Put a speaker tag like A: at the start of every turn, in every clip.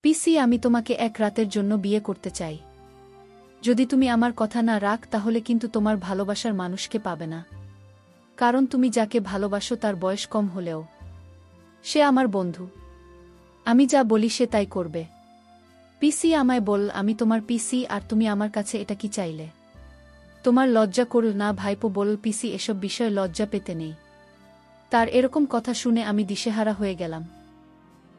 A: পিসি, আমি তোমাকে এক রাতের জন্য বিয়ে করতে চাই। যদি তুমি আমার কথা না রাখ তাহলে কিন্তু তোমার ভালোবাসার মানুষকে পাবে না। কারণ তুমি যাকে ভালোবাসো তার বয়স কম হলেও সে আমার বন্ধু। আমি যা বলি সে তাই করবে। পিসি, আমায় বল, আমি তোমার পিসি আর তুমি আমার কাছে এটা কি চাইলে? তোমার লজ্জা করল না? ভাইপো বল, পিসি এসব বিষয়ে লজ্জা পেতে নেই। তার এরকম কথা শুনে আমি দিশেহারা হয়ে গেলাম।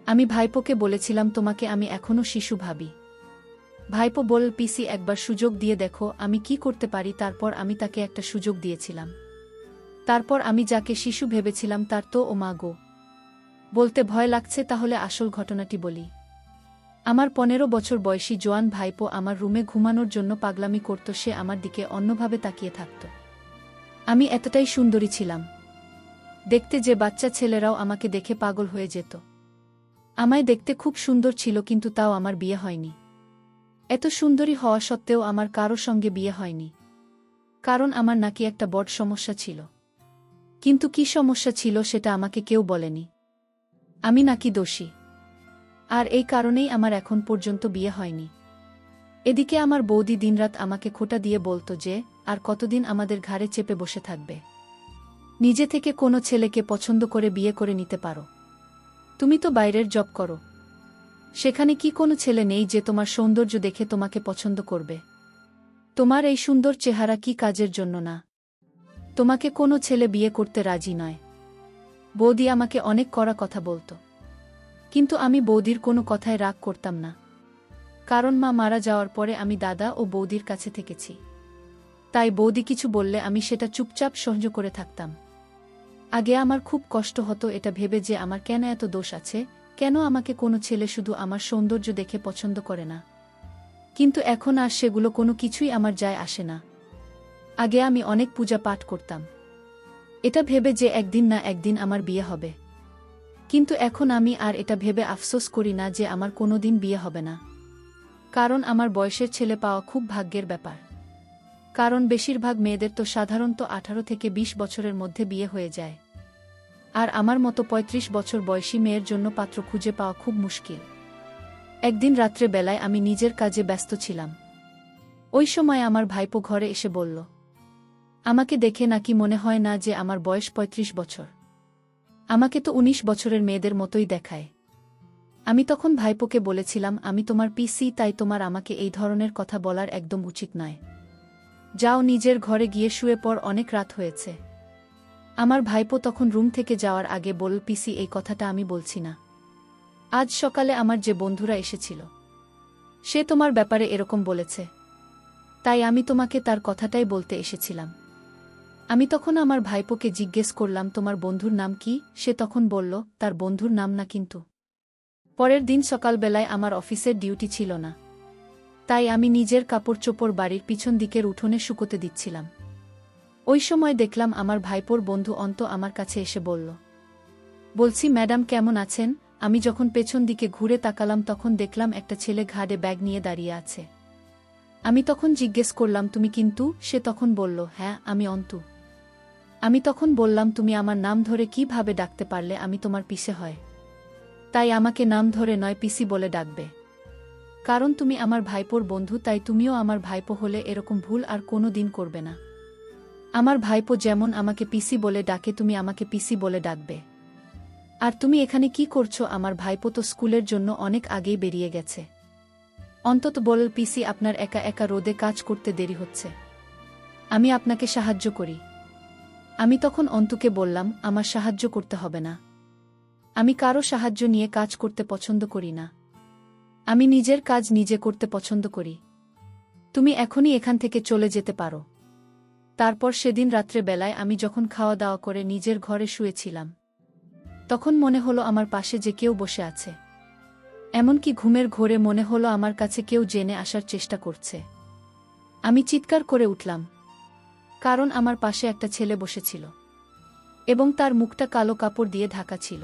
A: আমি ভাইপোকে বলেছিলাম তোমাকে আমি এখনও শিশু ভাবি। ভাইপো বল, পিসি একবার সুযোগ দিয়ে দেখো আমি কি করতে পারি। তারপর আমি তাকে একটা সুযোগ দিয়েছিলাম। তারপর আমি যাকে শিশু ভেবেছিলাম তার তো ও মা গো। বলতে ভয় লাগছে, তাহলে আসল ঘটনাটি বলি। আমার 15 বছর বয়সী জোয়ান ভাইপো আমার রুমে ঘুমানোর জন্য পাগলামি করত। সে আমার দিকে অন্যভাবে তাকিয়ে থাকত। আমি এতটাই সুন্দরী ছিলাম দেখতে যে বাচ্চা ছেলেরাও আমাকে দেখে পাগল হয়ে যেত। আমায় দেখতে খুব সুন্দর ছিল, কিন্তু তাও আমার বিয়ে হয়নি। এত সুন্দরী হওয়া সত্ত্বেও আমার কারো সঙ্গে বিয়ে হয়নি। কারণ আমার নাকি একটা বড় সমস্যা ছিল। কিন্তু কি সমস্যা ছিল সেটা আমাকে কেউ বলেনি। আমি নাকি দোষী। আর এই কারণেই আমার এখন পর্যন্ত বিয়ে হয়নি। এদিকে আমার বৌদি দিনরাত আমাকে খোঁটা দিয়ে বলতো যে আর কতদিন আমাদের ঘাড়ে চেপে বসে থাকবে। নিজে থেকে কোনো ছেলেকে পছন্দ করে বিয়ে করে নিতে পারো। তুমি তো বাইরের জব করো, সেখানে কি কোনো ছেলে নেই যে তোমার সৌন্দর্য দেখে তোমাকে পছন্দ করবে? তোমার এই সুন্দর চেহারা কি কাজের জন্য না? তোমাকে কোনো ছেলে বিয়ে করতে রাজি নয়। বৌদি আমাকে অনেক কড়া কথা বলতো, কিন্তু আমি বৌদির কোনো কথায় রাগ করতাম না। কারণ মা মারা যাওয়ার পরে আমি দাদা ও বৌদির কাছে থেকেছি। তাই বৌদি কিছু বললে আমি সেটা চুপচাপ সহ্য করে থাকতাম। আগে আমার খুব কষ্ট হতো এটা ভেবে যে আমার কেন এত দোষ আছে, কেন আমাকে কোনো ছেলে শুধু আমার সৌন্দর্য দেখে পছন্দ করে না। কিন্তু এখন আর সেগুলো কোনো কিছুই আমার যায় আসে না। আগে আমি অনেক পূজা পাঠ করতাম, এটা ভেবে যে একদিন না একদিন আমার বিয়ে হবে। কিন্তু এখন আমি আর এটা ভেবে আফসোস করি না যে আমার কোনোদিন বিয়ে হবে না। কারণ আমার বয়সের ছেলে পাওয়া খুব ভাগ্যের ব্যাপার। কারণ বেশিরভাগ মেয়েদের তো সাধারণত 18 থেকে 20 বছরের মধ্যে বিয়ে হয়ে যায়। আর আমার মতো 35 বছর বয়সী মেয়ের জন্য পাত্র খুঁজে পাওয়া খুব মুশকিল। একদিন রাত্রে বেলায় আমি নিজের কাজে ব্যস্ত ছিলাম। ওই সময় আমার ভাইপো ঘরে এসে বলল, আমাকে দেখে নাকি মনে হয় না যে আমার বয়স 35 বছর। আমাকে তো 19 বছরের মেয়েদের মতোই দেখায়। আমি তখন ভাইপোকে বলেছিলাম, আমি তোমার পিসি, তাই তোমার আমাকে এই ধরনের কথা বলার একদম উচিত নয়। যাও নিজের ঘরে গিয়ে শুয়ে পড়, অনেক রাত হয়েছে। আমার ভাইপো তখন রুম থেকে যাওয়ার আগে বলল, পিসি এই কথাটা আমি বলছি না। আজ সকালে আমার যে বন্ধুরা এসেছিল সে তোমার ব্যাপারে এরকম বলেছে, তাই আমি তোমাকে তার কথাটাই বলতে এসেছিলাম। আমি তখন আমার ভাইপোকে জিজ্ঞেস করলাম, তোমার বন্ধুর নাম কি? সে তখন বলল, তার বন্ধুর নাম না। কিন্তু পরের দিন সকালবেলায় আমার অফিসের ডিউটি ছিল না, তাই আমি নিজের কাপড় চোপড় বাড়ির পিছন দিকের উঠোনে শুকোতে দিচ্ছিলাম। ওই সময় দেখলাম আমার ভাইপোর বন্ধু অন্ত আমার কাছে এসে বলল, বলছি ম্যাডাম কেমন আছেন? আমি যখন পেছন দিকে ঘুরে তাকালাম তখন দেখলাম একটা ছেলে ঘাড়ে ব্যাগ নিয়ে দাঁড়িয়ে আছে। আমি তখন জিজ্ঞেস করলাম, তুমি কিন্তু? সে তখন বলল, হ্যাঁ আমি অন্তু। আমি তখন বললাম, তুমি আমার নাম ধরে কিভাবে ডাকতে পারলে? আমি তোমার পিসে হয়, তাই আমাকে নাম ধরে নয় পিসি বলে ডাকবে। কারণ তুমি আমার ভাইপোর বন্ধু, তাই তুমিও আমার ভাইপো হলে এরকম ভুল আর কোনো দিন করবে না। আমার ভাইপো যেমন আমাকে পিসি বলে ডাকে তুমি আমাকে পিসি বলে ডাকবে। আর তুমি এখানে কি করছো? আমার ভাইপো তো স্কুলের জন্য অনেক আগেই বেরিয়ে গেছে। অন্তত বল, পিসি আপনার একা একা রোদে কাজ করতে দেরি হচ্ছে, আমি আপনাকে সাহায্য করি। আমি তখন অন্তুকে বললাম, আমার সাহায্য করতে হবে না। আমি কারো সাহায্য নিয়ে কাজ করতে পছন্দ করি না। আমি নিজের কাজ নিজে করতে পছন্দ করি। তুমি এখনই এখান থেকে চলে যেতে পারো। তারপর সেদিন রাত্রে বেলায় আমি যখন খাওয়া দাওয়া করে নিজের ঘরে শুয়েছিলাম, তখন মনে হলো আমার পাশে যে কেউ বসে আছে। এমনকি ঘুমের ঘোরে মনে হলো আমার কাছে কেউ জেনে আসার চেষ্টা করছে। আমি চিৎকার করে উঠলাম, কারণ আমার পাশে একটা ছেলে বসেছিল এবং তার মুখটা কালো কাপড় দিয়ে ঢাকা ছিল।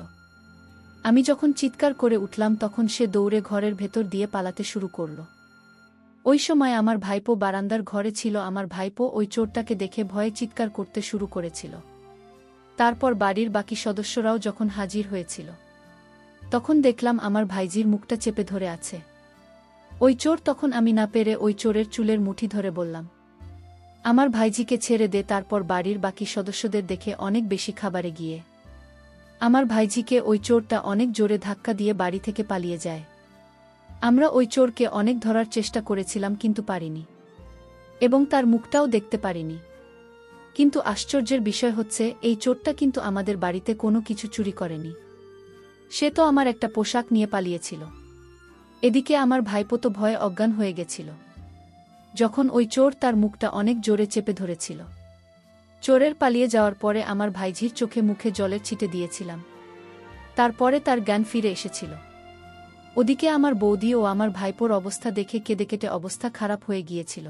A: আমি যখন চিৎকার করে উঠলাম তখন সে দৌড়ে ঘরের ভেতর দিয়ে পালাতে শুরু করল। ওই সময় আমার ভাইপো বারান্দার ঘরে ছিল। আমার ভাইপো ওই চোরটাকে দেখে ভয়ে চিৎকার করতে শুরু করেছিল। তারপর বাড়ির বাকি সদস্যরাও যখন হাজির হয়েছিল, তখন দেখলাম আমার ভাইজির মুখটা চেপে ধরে আছে। ওই চোর! তখন আমি না পেরে ওই চোরের চুলের মুঠি ধরে বললাম, আমার ভাইজিকে ছেড়ে দে। তারপর বাড়ির বাকি সদস্যদের দেখে অনেক বেশি খাবারে গিয়ে আমার ভাইজিকে ওই চোরটা অনেক জোরে ধাক্কা দিয়ে বাড়ি থেকে পালিয়ে যায়। আমরা ওই চোরকে অনেক ধরার চেষ্টা করেছিলাম কিন্তু পারিনি, এবং তার মুখটাও দেখতে পারিনি। কিন্তু আশ্চর্যের বিষয় হচ্ছে, এই চোরটা কিন্তু আমাদের বাড়িতে কোনো কিছু চুরি করেনি। সে তো আমার একটা পোশাক নিয়ে পালিয়েছিল। এদিকে আমার ভাইপো তো ভয়ে অজ্ঞান হয়ে গেছিল যখন ওই চোর তার মুখটা অনেক জোরে চেপে ধরেছিল। চোরের পালিয়ে যাওয়ার পরে আমার ভাইঝির চোখে মুখে জলের ছিটে দিয়েছিলাম। তারপরে তার জ্ঞান ফিরে এসেছিল। ওদিকে আমার বৌদি ও আমার ভাইপোর অবস্থা দেখে কেঁদে কেটে অবস্থা খারাপ হয়ে গিয়েছিল।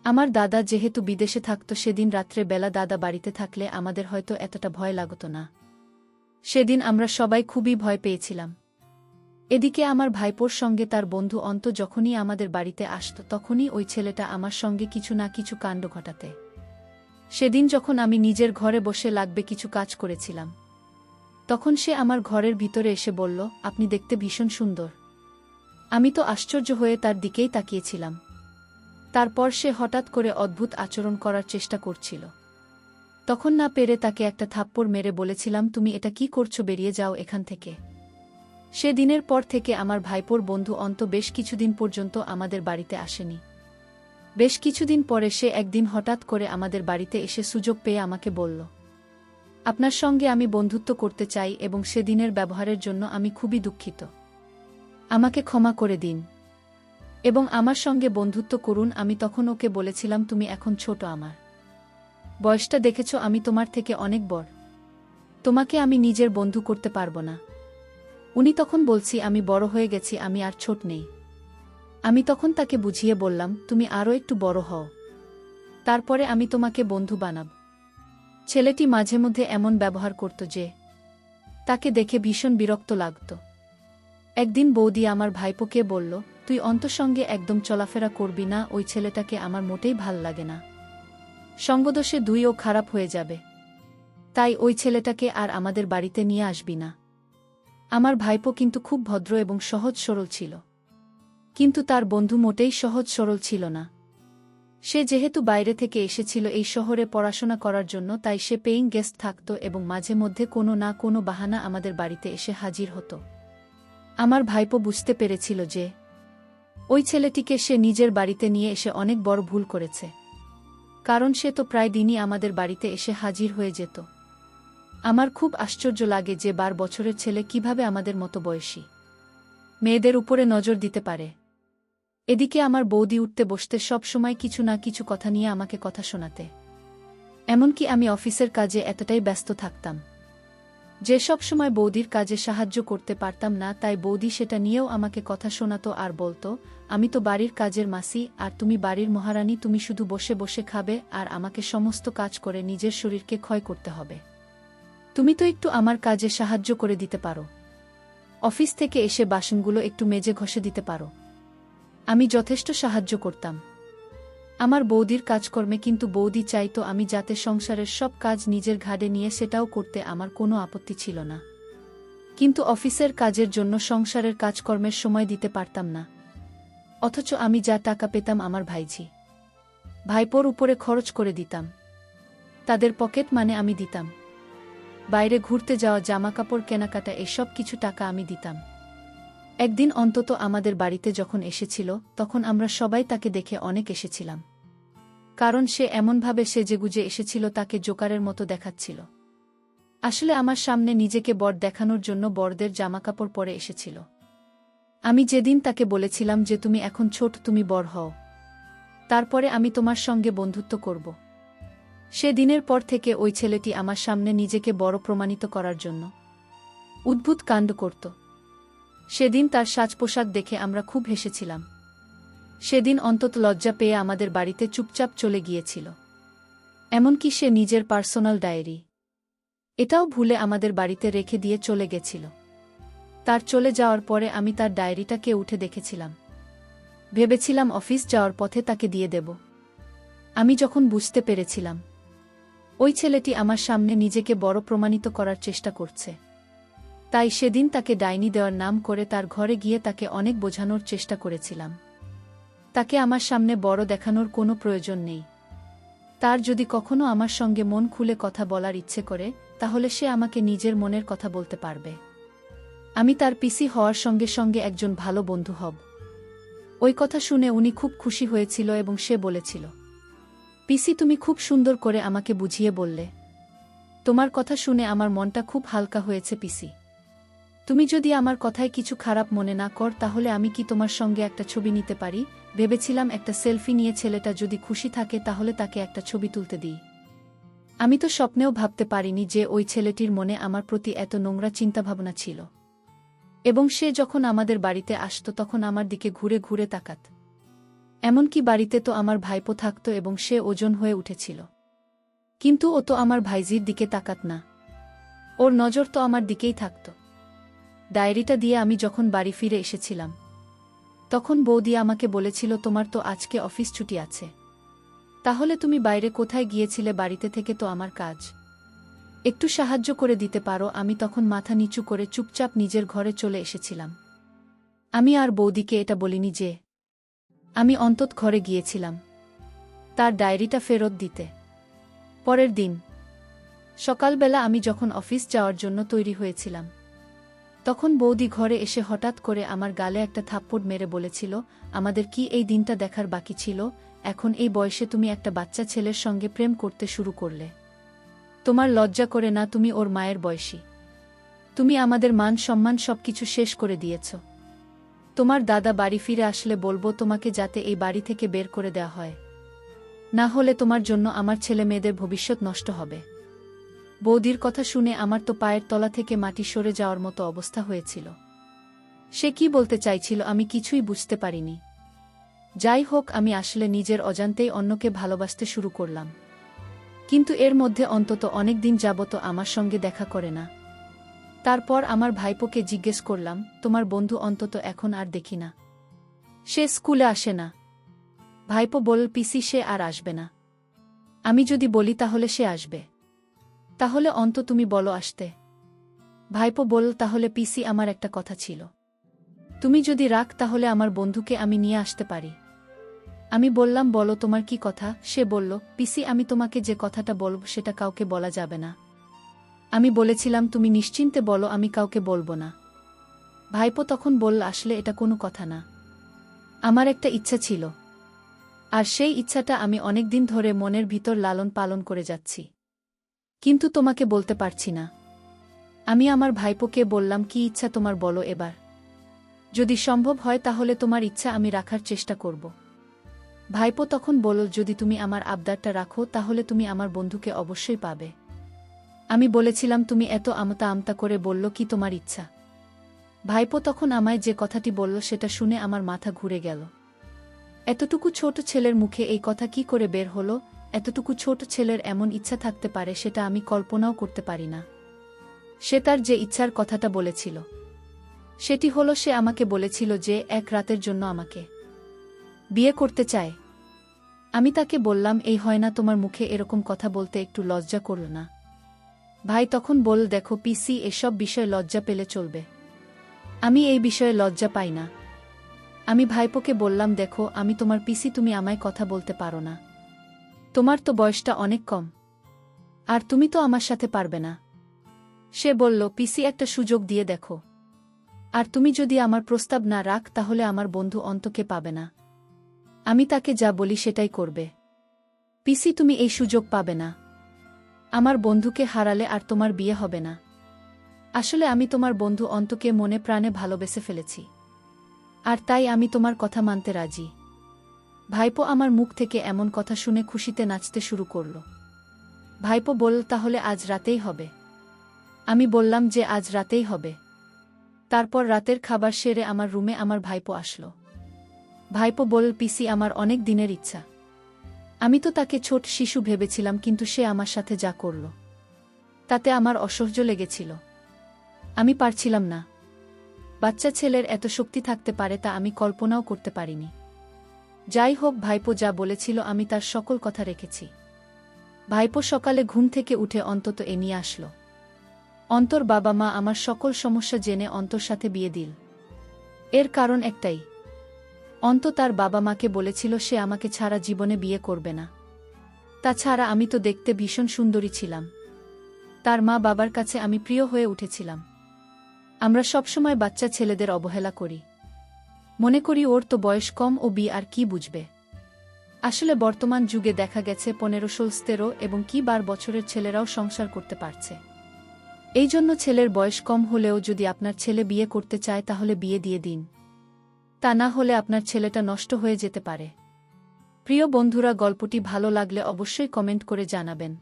A: আমার দাদা যেহেতু বিদেশে থাকত, সেদিন রাত্রে বেলা দাদা বাড়িতে থাকলে আমাদের হয়তো এতটা ভয় লাগত না। সেদিন আমরা সবাই খুবই ভয় পেয়েছিলাম। এদিকে আমার ভাইপোর সঙ্গে তার বন্ধু অন্ত যখনই আমাদের বাড়িতে আসত, তখনই ওই ছেলেটা আমার সঙ্গে কিছু না কিছু কাণ্ড ঘটাতে। সেদিন যখন আমি নিজের ঘরে বসে লাগবে কিছু কাজ করেছিলাম, তখন সে আমার ঘরের ভিতরে এসে বলল, আপনি দেখতে ভীষণ সুন্দর। আমি তো আশ্চর্য হয়ে তার দিকেই তাকিয়েছিলাম। তারপর সে হঠাৎ করে অদ্ভুত আচরণ করার চেষ্টা করছিল। তখন না পেরে তাকে একটা থাপ্পড় মেরে বলেছিলাম, তুমি এটা কি করছো? বেরিয়ে যাও এখান থেকে। সে দিনের পর থেকে আমার ভাইপোর বন্ধু অন্ত বেশ কিছুদিন পর্যন্ত আমাদের বাড়িতে আসেনি। বেশ কিছুদিন পরে সে একদিন হঠাৎ করে আমাদের বাড়িতে এসে সুযোগ পেয়ে আমাকে বলল, আপনার সঙ্গে আমি বন্ধুত্ব করতে চাই এবং সেদিনের ব্যবহারের জন্য আমি খুবই দুঃখিত। আমাকে ক্ষমা করে দিন এবং আমার সঙ্গে বন্ধুত্ব করুন। আমি তখন ওকে বলেছিলাম, তুমি এখন ছোট, আমার বয়সটা দেখেছ, আমি তোমার থেকে অনেক বড়, তোমাকে আমি নিজের বন্ধু করতে পারবো না। উনি তখন বলছি, আমি বড় হয়ে গেছি, আমি আর ছোট নেই। আমি তখন তাকে বুঝিয়ে বললাম, তুমি আরও একটু বড় হও, তারপরে আমি তোমাকে বন্ধু বানাব। ছেলেটি মাঝে মধ্যে এমন ব্যবহার করত যে তাকে দেখে ভীষণ বিরক্ত লাগত। একদিন বৌদি আমার ভাইপোকে বলল, তুই অন্তর সঙ্গে একদম চলাফেরা করবি না, ওই ছেলেটাকে আমার মোটেই ভাল লাগে না, সঙ্গদোষে দুইও খারাপ হয়ে যাবে, তাই ওই ছেলেটাকে আর আমাদের বাড়িতে নিয়ে আসবি না। আমার ভাইপো কিন্তু খুব ভদ্র এবং সহজ সরল ছিল, কিন্তু তার বন্ধু মোটেই সহজ সরল ছিল না। সে যেহেতু বাইরে থেকে এসেছিল এই শহরে পড়াশোনা করার জন্য, তাই সে পেইং গেস্ট থাকত এবং মাঝে মধ্যে কোনো না কোনো বাহানা আমাদের বাড়িতে এসে হাজির হতো। আমার ভাইপো বুঝতে পেরেছিল যে ওই ছেলেটিকে সে নিজের বাড়িতে নিয়ে এসে অনেক বড় ভুল করেছে, কারণ সে তো প্রায় দিনই আমাদের বাড়িতে এসে হাজির হয়ে যেত। আমার খুব আশ্চর্য লাগে যে 12 বছরের ছেলে কিভাবে আমাদের মতো বয়সী মেয়েদের উপরে নজর দিতে পারে। এদিকে আমার বৌদি উঠতে বসতে সব সময় কিছু না কিছু কথা নিয়ে আমাকে কথা শোনাতে। এমনকি আমি অফিসের কাজে এতটাই ব্যস্ত থাকতাম যে সব সময় বৌদির কাজে সাহায্য করতে পারতাম না, তাই বৌদি সেটা নিয়েও আমাকে কথা শোনাতো আর বলতো, আমি তো বাড়ির কাজের মাসি আর তুমি বাড়ির মহারানী, তুমি শুধু বসে বসে খাবে আর আমাকে সমস্ত কাজ করে নিজের শরীরকে ক্ষয় করতে হবে। তুমি তো একটু আমার কাজে সাহায্য করে দিতে পারো, অফিস থেকে এসে বাসনগুলো একটু মেজে ঘষে দিতে পারো। আমি যথেষ্ট সাহায্য করতাম আমার বৌদির কাজকর্মে, কিন্তু বৌদি চাইতো আমি যাতে সংসারের সব কাজ নিজের ঘাড়ে নিয়ে, সেটাও করতে আমার কোনো আপত্তি ছিল না। কিন্তু অফিসের কাজের জন্য সংসারের কাজকর্মের সময় দিতে পারতাম না। অথচ আমি যা টাকা পেতাম আমার ভাইপোর উপরে খরচ করে দিতাম। তাদের পকেট মানে আমি দিতাম। বাইরে ঘুরতে যাওয়া, জামাকাপড় কেনাকাটা, এসব কিছু টাকা আমি দিতাম। একদিন অন্তত আমাদের বাড়িতে যখন এসেছিল, তখন আমরা সবাই তাকে দেখে অনেক এসেছিলাম, কারণ সে এমনভাবে সেজেগুজে এসেছিল তাকে জোকারের মতো দেখাচ্ছিল। আসলে আমার সামনে নিজেকে বড় দেখানোর জন্য বড়দের জামাকাপড় পরে এসেছিল। আমি যেদিন তাকে বলেছিলাম যে তুমি এখন ছোট, তুমি বড় হও, তারপরে আমি তোমার সঙ্গে বন্ধুত্ব করব, সে দিনের পর থেকে ওই ছেলেটি আমার সামনে নিজেকে বড় প্রমাণিত করার জন্য উদ্ভুত কাণ্ড করত। সেদিন তার সাজ পোশাক দেখে আমরা খুব হেসেছিলাম। সেদিন অন্তত লজ্জা পেয়ে আমাদের বাড়িতে চুপচাপ চলে গিয়েছিল। এমনকি সে নিজের পার্সোনাল ডায়েরি এটাও ভুলে আমাদের বাড়িতে রেখে দিয়ে চলে গেছিল। তার চলে যাওয়ার পরে আমি তার ডায়েরিটাকে উঠে দেখেছিলাম। ভেবেছিলাম অফিস যাওয়ার পথে তাকে দিয়ে দেব। আমি যখন বুঝতে পেরেছিলাম ওই ছেলেটি আমার সামনে নিজেকে বড় প্রমাণিত করার চেষ্টা করছে, তাই সেদিন তাকে ডাইনি দেওয়ার নাম করে তার ঘরে গিয়ে তাকে অনেক বোঝানোর চেষ্টা করেছিলাম। তাকে আমার সামনে বড় দেখানোর কোনো প্রয়োজন নেই। তার যদি কখনো আমার সঙ্গে মন খুলে কথা বলার ইচ্ছে করে, তাহলে সে আমাকে নিজের মনের কথা বলতে পারবে। আমি তার পিসি হওয়ার সঙ্গে সঙ্গে একজন ভালো বন্ধু হব। ওই কথা শুনে উনি খুব খুশি হয়েছিল এবং সে বলেছিল, পিসি তুমি খুব সুন্দর করে আমাকে বুঝিয়ে বললে। তোমার কথা শুনে আমার মনটা খুব হালকা হয়েছে পিসি। তুমি যদি আমার কথায় কিছু খারাপ মনে না কর, তাহলে আমি কি তোমার সঙ্গে একটা ছবি নিতে পারি? ভেবেছিলাম একটা সেলফি নিয়ে ছেলেটা যদি খুশি থাকে তাহলে তাকে একটা ছবি তুলতে দিই। আমি তো স্বপ্নেও ভাবতে পারিনি যে ওই ছেলেটির মনে আমার প্রতি এত নোংরা চিন্তাভাবনা ছিল। এবং সে যখন আমাদের বাড়িতে আসত তখন আমার দিকে ঘুরে ঘুরে তাকাত। এমনকি বাড়িতে তো আমার ভাইপো থাকত এবং সে ওজন হয়ে উঠেছিল। কিন্তু ও তো আমার ভাইজির দিকে তাকাত না। ওর নজর তো আমার দিকেই থাকত। ডায়েরিটা দিয়ে আমি যখন বাড়ি ফিরে এসেছিলাম, তখন বৌদি আমাকে বলেছিল, তোমার তো আজকে অফিস ছুটি আছে, তাহলে তুমি বাইরে কোথায় গিয়েছিলে? বাড়িতে থেকে তো আমার কাজ একটু সাহায্য করে দিতে পারো। আমি তখন মাথা নিচু করে চুপচাপ নিজের ঘরে চলে এসেছিলাম। আমি আর বৌদিকে এটা বলিনি যে আমি অন্তত ঘরে গিয়েছিলাম তার ডায়েরিটা ফেরত দিতে। পরের দিন সকালবেলা আমি যখন অফিস যাওয়ার জন্য তৈরি হয়েছিলাম, তখন বৌদি ঘরে এসে হঠাৎ করে আমার গালে একটা থাপ্পড় মেরে বলেছিল, আমাদের কি এই দিনটা দেখার বাকি ছিল? এখন এই বয়সে তুমি একটা বাচ্চা ছেলের সঙ্গে প্রেম করতে শুরু করলে। তোমার লজ্জা করে না? তুমি ওর মায়ের বয়সী। তুমি আমাদের মান সম্মান সবকিছু শেষ করে দিয়েছ। তোমার দাদা বাড়ি ফিরে আসলে বলবো তোমাকে যাতে এই বাড়ি থেকে বের করে দেওয়া হয়, না হলে তোমার জন্য আমার ছেলে মেয়েদের ভবিষ্যৎ নষ্ট হবে। বৌদির কথা শুনে আমার তো পায়ের তলা থেকে মাটি সরে যাওয়ার মতো অবস্থা হয়েছিল। সে কি বলতে চাইছিল আমি কিছুই বুঝতে পারিনি। যাই হোক, আমি আসলে নিজের অজান্তেই অন্যকে ভালোবাসতে শুরু করলাম। কিন্তু এর মধ্যে অন্তত অনেক দিন যাবত আমার সঙ্গে দেখা করে না। তারপর আমার ভাইপোকে জিজ্ঞেস করলাম, তোমার বন্ধু অন্তত এখন আর দেখি না, সে স্কুলে আসে না। ভাইপো বলল, পিসি সে আর আসবে না। আমি যদি বলি তাহলে সে আসবে। তাহলে তুমি বলো আসতে। ভাইপো বলল, তাহলে পিসি আমার একটা কথা ছিল, তুমি যদি রাখ তাহলে আমার বন্ধুকে আমি নিয়ে আসতে পারি। আমি বললাম, বলো তোমার কি কথা? সে বলল, পিসি আমি তোমাকে যে কথাটা বলব সেটা কাউকে বলা যাবে না। আমি বলেছিলাম, তুমি নিশ্চিন্তে বলো, আমি কাউকে বলবো না। ভাইপো তখন বলল, আসলে এটা কোনো কথা না, আমার একটা ইচ্ছা ছিল, আর সেই ইচ্ছাটা আমি অনেক দিন ধরে মনের ভিতর লালন পালন করে যাচ্ছি, কিন্তু তোমাকে বলতে পারছি না। আমি আমার ভাইপোকে বললাম, কি ইচ্ছা তোমার বলো এবার। যদি সম্ভব হয় তাহলে তোমার ইচ্ছা আমি রাখার চেষ্টা করব। ভাইপো তখন বলল, যদি তুমি আমার আবদারটা রাখো তাহলে তুমি আমার বন্ধুকে অবশ্যই পাবে। আমি বলেছিলাম, তুমি এত আমতা আমতা করে বলল কি তোমার ইচ্ছা? ভাইপো তখন আমায় যে কথাটি বলল সেটা শুনে আমার মাথা ঘুরে গেল। এতটুকু ছোট ছেলের মুখে এই কথা কি করে বের হলো? এতটুকু ছোট ছেলের এমন ইচ্ছা থাকতে পারে সেটা আমি কল্পনাও করতে পারি না। সে তার যে ইচ্ছার কথাটা বলেছিল সেটি হলো, সে আমাকে বলেছিল যে এক রাতের জন্য আমাকে বিয়ে করতে চায়। আমি তাকে বললাম, এই হয় না, তোমার মুখে এরকম কথা বলতে একটু লজ্জা করল না? ভাই তখন বলল, দেখো পিসি, এসব বিষয়ে লজ্জা পেলে চলবে, আমি এই বিষয়ে লজ্জা পাই না। আমি ভাইপোকে বললাম, দেখো আমি তোমার পিসি, তুমি আমায় কথা বলতে পারো না, তোমার তো বয়সটা অনেক কম, আর তুমি তো আমার সাথে পারবে না। সে বলল, পিসি একটা সুযোগ দিয়ে দেখো, আর তুমি যদি আমার প্রস্তাব না রাখ তাহলে আমার বন্ধু অন্তকে পাবে না। আমি তাকে যা বলি সেটাই করবে। পিসি তুমি এই সুযোগ পাবে না, আমার বন্ধুকে হারালে আর তোমার বিয়ে হবে না। আসলে আমি তোমার বন্ধু অন্তকে মনে প্রাণে ভালোবেসে ফেলেছি, আর তাই আমি তোমার কথা মানতে রাজি। ভাইপো আমার মুখ থেকে এমন কথা শুনে খুশিতে নাচতে শুরু করল। ভাইপো বলল, তাহলে আজ রাতেই হবে? আমি বললাম যে আজ রাতেই হবে। তারপর রাতের খাবার সেরে আমার রুমে আমার ভাইপো আসলো। ভাইপো বলল, পিসি আমার অনেক দিনের ইচ্ছা। আমি তো তাকে ছোট শিশু ভেবেছিলাম, কিন্তু সে আমার সাথে যা করল তাতে আমার অসহ্য লেগেছিল। আমি পারছিলাম না। বাচ্চা ছেলের এত শক্তি থাকতে পারে তা আমি কল্পনাও করতে পারিনি। যাই হোক, ভাইপো যা বলেছিল আমি তার সকল কথা রেখেছি। ভাইপো সকালে ঘুম থেকে উঠে অন্তত এ নিয়ে আসলো। অন্তর বাবা মা আমার সকল সমস্যা জেনে অন্তর সাথে বিয়ে দিল। এর কারণ একটাই, অন্ত তার বাবা মাকে বলেছিল সে আমাকে ছাড়া জীবনে বিয়ে করবে না। তাছাড়া আমি তো দেখতে ভীষণ সুন্দরী ছিলাম। তার মা বাবার কাছে আমি প্রিয় হয়ে উঠেছিলাম। আমরা সবসময় বাচ্চা ছেলেদের অবহেলা করি, মনে করি ওর তো বয়স কম, ও বিয়ে আর কি বুঝবে। আসলে বর্তমান যুগে দেখা গেছে 15-16 এবং কি 12 বছরের ছেলেরাও সংসার করতে পারছে। এই জন্য ছেলের বয়স কম হলেও যদি আপনার ছেলে বিয়ে করতে চায় তাহলে বিয়ে দিয়ে দিন, তা না হলে আপনার ছেলেটা নষ্ট হয়ে যেতে পারে। প্রিয় বন্ধুরা, গল্পটি ভালো লাগলে অবশ্যই কমেন্ট করে জানাবেন।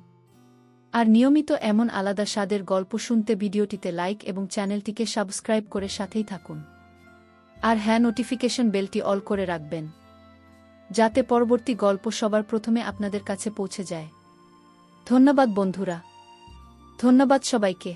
A: আর নিয়মিত এমন আলাদা স্বাদের গল্প শুনতে ভিডিওটিতে লাইক এবং চ্যানেলটিকে সাবস্ক্রাইব করে সাথেই থাকুন। আর হ্যাঁ, নোটিফিকেশন বেলটি অল করে রাখবেন, যাতে পরবর্তী গল্প সবার প্রথমে আপনাদের কাছে পৌঁছে যায়। ধন্যবাদ বন্ধুরা, ধন্যবাদ সবাইকে।